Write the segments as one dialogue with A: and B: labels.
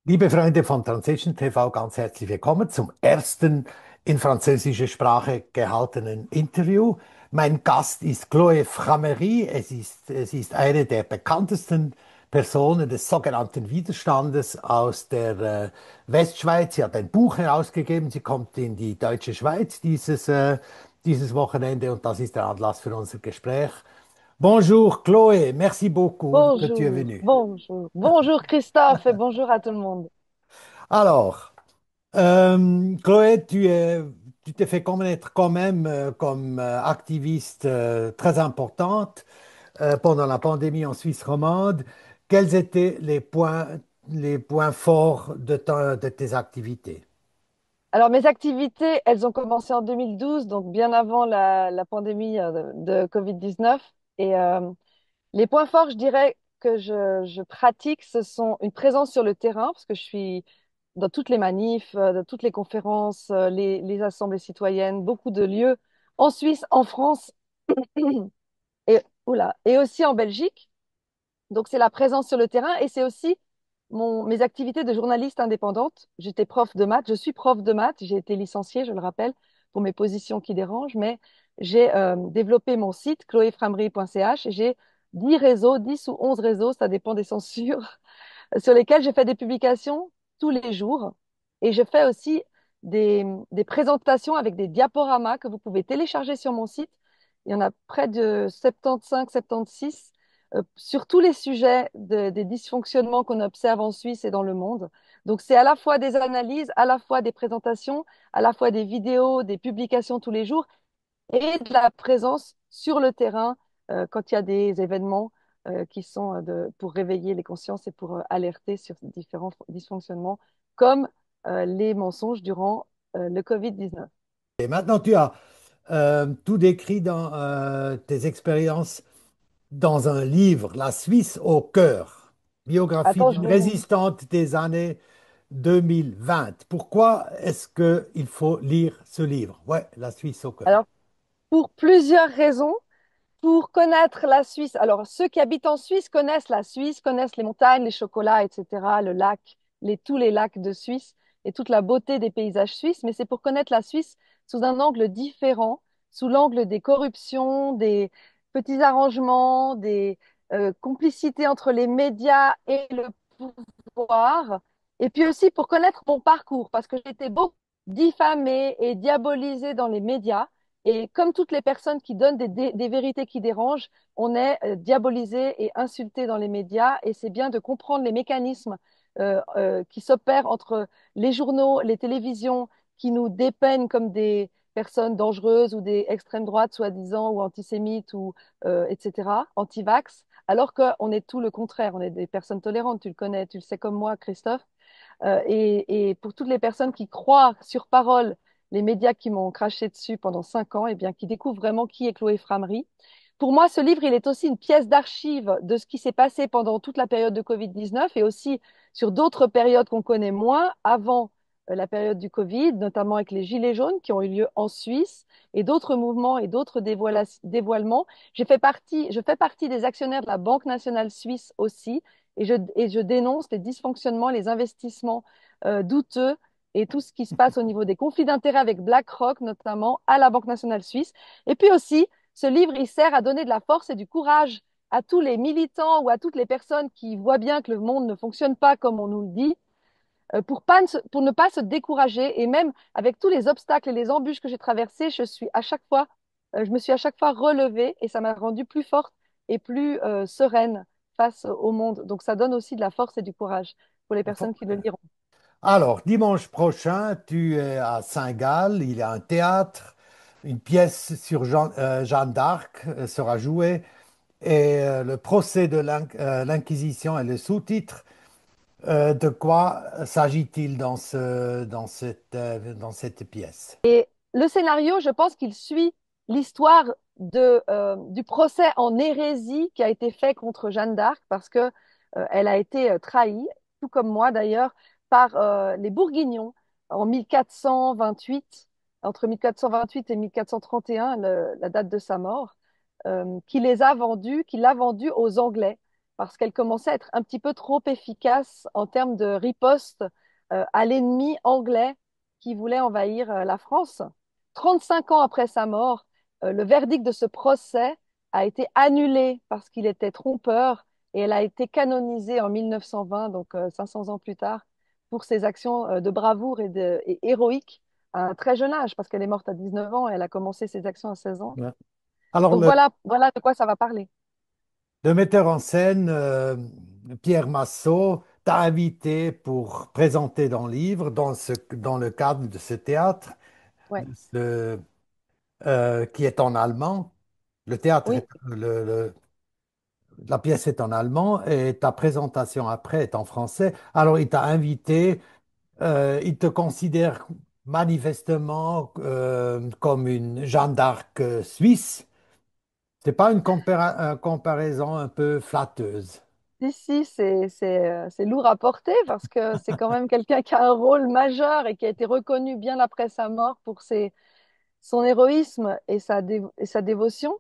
A: Liebe Freunde von Transition TV, ganz herzlich willkommen zum ersten in französischer Sprache gehaltenen Interview. Mein Gast ist Chloé Framery. Sie ist eine der bekanntesten Personen des sogenannten Widerstandes aus der Westschweiz. Sie hat ein Buch herausgegeben. Sie kommt in die deutsche Schweiz dieses Wochenende und das ist der Anlass für unser Gespräch. Bonjour Chloé, merci beaucoup que tu es
B: Bonjour,
A: venue.
B: bonjour, bonjour Christophe et bonjour à tout le monde.
A: Alors, Chloé, tu t'es fait connaître quand même comme activiste très importante pendant la pandémie en Suisse romande. Quels étaient les points forts de tes activités?
B: Alors mes activités, elles ont commencé en 2012, donc bien avant la pandémie de Covid-19. Et les points forts, je dirais que je pratique, ce sont une présence sur le terrain, parce que je suis dans toutes les manifs, dans toutes les conférences, les assemblées citoyennes, beaucoup de lieux en Suisse, en France et, oula, et aussi en Belgique. Donc, c'est la présence sur le terrain et c'est aussi mes activités de journaliste indépendante. J'étais prof de maths, je suis prof de maths, j'ai été licenciée, je le rappelle, pour mes positions qui dérangent, mais j'ai développé mon site chloéframery.ch et j'ai 10 réseaux, 10 ou 11 réseaux, ça dépend des censures, sur lesquels je fais des publications tous les jours. Et je fais aussi des présentations avec des diaporamas que vous pouvez télécharger sur mon site. Il y en a près de 75, 76 sur tous les sujets des dysfonctionnements qu'on observe en Suisse et dans le monde. Donc, c'est à la fois des analyses, à la fois des présentations, à la fois des vidéos, des publications tous les jours et de la présence sur le terrain quand il y a des événements qui sont pour réveiller les consciences et pour alerter sur différents dysfonctionnements, comme les mensonges durant le Covid-19.
A: Et maintenant, tu as tout décrit dans tes expériences dans un livre, La Suisse au cœur, biographie
B: Attends, je
A: d'une
B: vais...
A: résistante des années 2020. Pourquoi est-ce qu'il faut lire ce livre? Ouais, La Suisse au cœur.
B: Alors, pour plusieurs raisons, pour connaître la Suisse, alors ceux qui habitent en Suisse connaissent la Suisse, connaissent les montagnes, les chocolats, etc., le lac, tous les lacs de Suisse et toute la beauté des paysages suisses, mais c'est pour connaître la Suisse sous un angle différent, sous l'angle des corruptions, des petits arrangements, des complicités entre les médias et le pouvoir, et puis aussi pour connaître mon parcours, parce que j'ai été beaucoup diffamée et diabolisée dans les médias. Et comme toutes les personnes qui donnent des vérités qui dérangent, on est diabolisé et insulté dans les médias. Et c'est bien de comprendre les mécanismes qui s'opèrent entre les journaux, les télévisions, qui nous dépeignent comme des personnes dangereuses ou des extrêmes droites, soi-disant, ou antisémites, ou etc., anti-vax, alors qu'on est tout le contraire. On est des personnes tolérantes. Tu le connais, tu le sais comme moi, Christophe. Et pour toutes les personnes qui croient sur parole les médias qui m'ont craché dessus pendant 5 ans, et bien, qui découvrent vraiment qui est Chloé Framery. Pour moi, ce livre, il est aussi une pièce d'archive de ce qui s'est passé pendant toute la période de Covid-19 et aussi sur d'autres périodes qu'on connaît moins avant la période du Covid, notamment avec les Gilets jaunes qui ont eu lieu en Suisse et d'autres mouvements et d'autres dévoilements. Je fais partie des actionnaires de la Banque nationale suisse aussi et je dénonce les dysfonctionnements, les investissements douteux et tout ce qui se passe au niveau des conflits d'intérêts avec BlackRock, notamment à la Banque nationale suisse. Et puis aussi, ce livre, il sert à donner de la force et du courage à tous les militants ou à toutes les personnes qui voient bien que le monde ne fonctionne pas comme on nous le dit, pour ne pas se décourager. Et même avec tous les obstacles et les embûches que j'ai traversées, je me suis à chaque fois relevée et ça m'a rendue plus forte et plus sereine face au monde. Donc ça donne aussi de la force et du courage pour les personnes qui le liront.
A: Alors, dimanche prochain, tu es à Saint-Gall, il y a un théâtre, une pièce sur Jeanne d'Arc sera jouée et le procès de l'Inquisition est le sous-titre. De quoi s'agit-il dans cette pièce?
B: Et le scénario, je pense qu'il suit l'histoire du procès en hérésie qui a été fait contre Jeanne d'Arc parce que elle a été trahie, tout comme moi d'ailleurs, par les Bourguignons en 1428, entre 1428 et 1431, la date de sa mort, qui l'a vendue aux Anglais. parce qu'elle commençait à être un petit peu trop efficace en termes de riposte à l'ennemi anglais qui voulait envahir la France. 35 ans après sa mort, le verdict de ce procès a été annulé parce qu'il était trompeur et elle a été canonisée en 1920, donc 500 ans plus tard, pour ses actions de bravoure et héroïques à un très jeune âge, parce qu'elle est morte à 19 ans et elle a commencé ses actions à 16 ans.
A: Ouais. Alors,
B: Donc voilà de quoi ça va parler.
A: le metteur en scène, Pierre Massot, t'a invité pour présenter ton livre dans le cadre de ce théâtre
B: Ouais,
A: ce- qui est en allemand. Le théâtre,
B: oui,
A: la pièce est en allemand et ta présentation après est en français. Alors, il t'a invité, il te considère manifestement comme une Jeanne d'Arc suisse. C'est pas une comparaison un peu flatteuse.
B: si, c'est lourd à porter parce que c'est quand même quelqu'un qui a un rôle majeur et qui a été reconnu bien après sa mort pour son héroïsme et et sa dévotion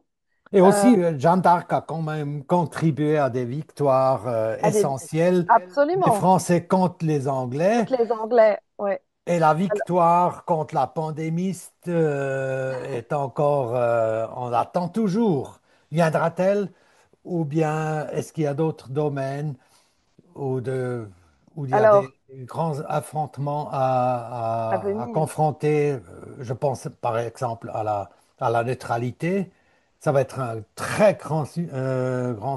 A: Et
B: euh,
A: aussi, Jeanne d'Arc a quand même contribué à des victoires
B: à des...
A: essentielles des
B: Absolument,
A: Français contre les Anglais.
B: contre les Anglais, ouais.
A: Et la
B: Alors,
A: victoire contre la pandémie est encore, on attend toujours. Viendra-t-elle? Ou bien est-ce qu'il y a d'autres domaines où, où il y a des
B: alors,
A: grands affrontements
B: à
A: à
B: venir.
A: confronter? Je pense par exemple à la neutralité. Ça va être un très grand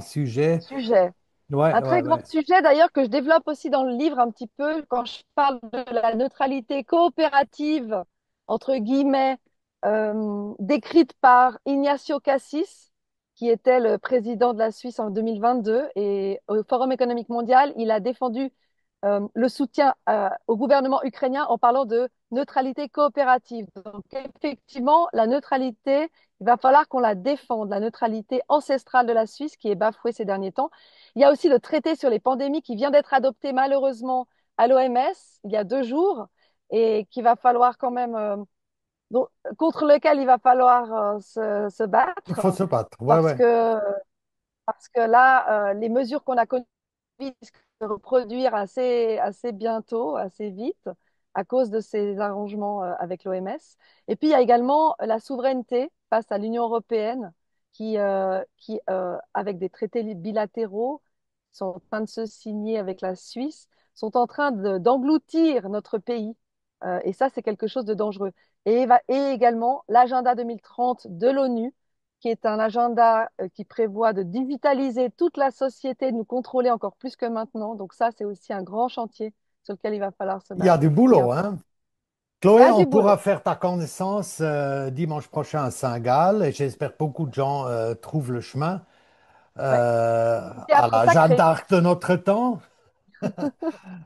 A: sujet.
B: Sujet.
A: Ouais,
B: Un
A: ouais,
B: très grand
A: ouais.
B: sujet d'ailleurs que je développe aussi dans le livre un petit peu quand je parle de la neutralité coopérative, entre guillemets, décrite par Ignacio Cassis, qui était le président de la Suisse en 2022. Et au Forum économique mondial, il a défendu le soutien au gouvernement ukrainien en parlant de neutralité coopérative. Donc effectivement, la neutralité, il va falloir qu'on la défende, la neutralité ancestrale de la Suisse qui est bafouée ces derniers temps. Il y a aussi le traité sur les pandémies qui vient d'être adopté malheureusement à l'OMS il y a 2 jours et qui va falloir quand même, donc, contre lequel il va falloir se
A: Il
B: battre
A: faut se battre. Ouais,
B: parce
A: ouais.
B: que, parce que là, les mesures qu'on a connues risquent de se reproduire assez bientôt, assez vite, à cause de ces arrangements avec l'OMS. Et puis, il y a également la souveraineté face à l'Union européenne avec des traités bilatéraux, sont en train de se signer avec la Suisse, sont en train d'engloutir notre pays. Et ça, c'est quelque chose de dangereux. Et également l'agenda 2030 de l'ONU, qui est un agenda qui prévoit de digitaliser toute la société, de nous contrôler encore plus que maintenant. Donc ça, c'est aussi un grand chantier sur lequel il va falloir se
A: Il y a
B: battre
A: du
B: et
A: boulot,
B: important.
A: hein?
B: Il y
A: Chloé,
B: a
A: on
B: du
A: pourra
B: boulot.
A: faire ta connaissance dimanche prochain à Saint-Gall et j'espère que beaucoup de gens trouvent le chemin
B: Ouais.
A: à
B: Théâtre
A: la Jeanne
B: sacré.
A: d'Arc de notre temps,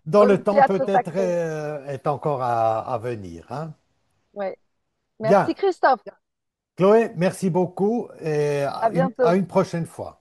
A: dont
B: Dans le
A: le temps
B: théâtre
A: peut-être
B: sacré.
A: est encore à venir, hein.
B: Ouais.
A: Bien,
B: Merci Christophe.
A: Chloé, merci beaucoup et
B: À
A: à
B: bientôt.
A: une prochaine fois.